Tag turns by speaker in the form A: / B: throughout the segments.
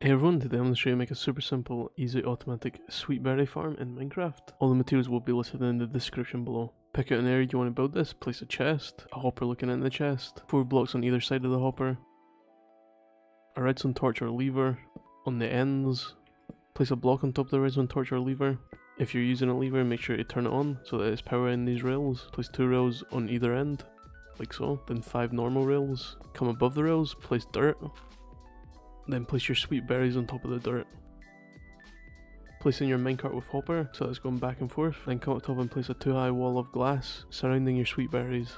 A: Hey everyone, today I'm going to show you how to make a super simple, easy automatic sweet berry farm in Minecraft. All the materials will be listed in the description below. Pick out an area you want to build this, place a chest, a hopper looking in the chest, 4 blocks on either side of the hopper, a redstone torch or lever on the ends, place a block on top of the redstone torch or lever. If you're using a lever, make sure to turn it on so that it's powering these rails. Place 2 rails on either end, like so, then 5 normal rails. Come above the rails, place dirt. Then place your sweet berries on top of the dirt. Place in your minecart with hopper so it's going back and forth. Then come up top and place a 2-high wall of glass surrounding your sweet berries.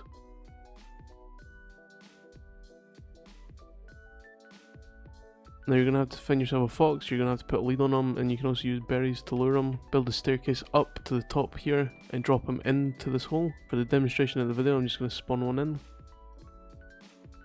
A: Now you're going to have to find yourself a fox, you're going to have to put a lead on them, and you can also use berries to lure them. Build a staircase up to the top here and drop them into this hole. For the demonstration of the video, I'm just going to spawn one in.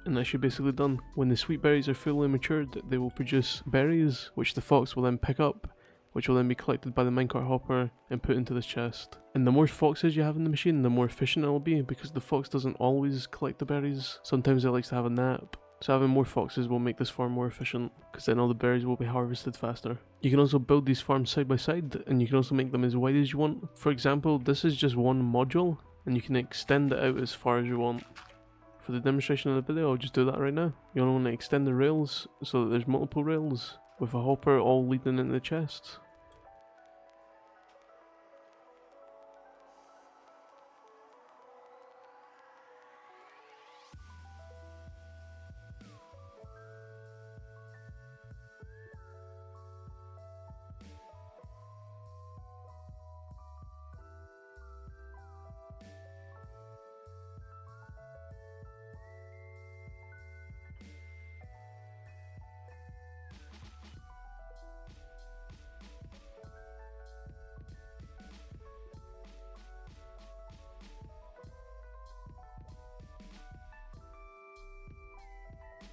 A: And that's you basically done. When the sweet berries are fully matured, they will produce berries, which the fox will then pick up, which will then be collected by the minecart hopper and put into this chest. And the more foxes you have in the machine, the more efficient it will be, because the fox doesn't always collect the berries. Sometimes it likes to have a nap. So having more foxes will make this farm more efficient, because then all the berries will be harvested faster. You can also build these farms side by side, and you can also make them as wide as you want. For example, this is just one module, and you can extend it out as far as you want. For the demonstration of the video, I'll just do that right now. You're going to want to extend the rails so that there's multiple rails with a hopper all leading into the chests.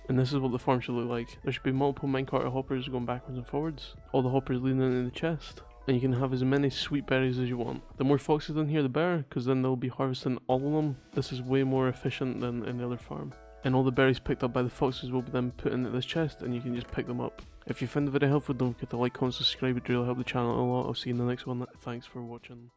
A: And this is what the farm should look like. There should be multiple minecart hoppers going backwards and forwards. All the hoppers leading into the chest. And you can have as many sweet berries as you want. The more foxes in here, the better, because then they'll be harvesting all of them. This is way more efficient than any other farm. And all the berries picked up by the foxes will be then put into this chest, and you can just pick them up. If you found the video helpful, don't forget to like, comment, subscribe. It really help the channel a lot. I'll see you in the next one. Thanks for watching.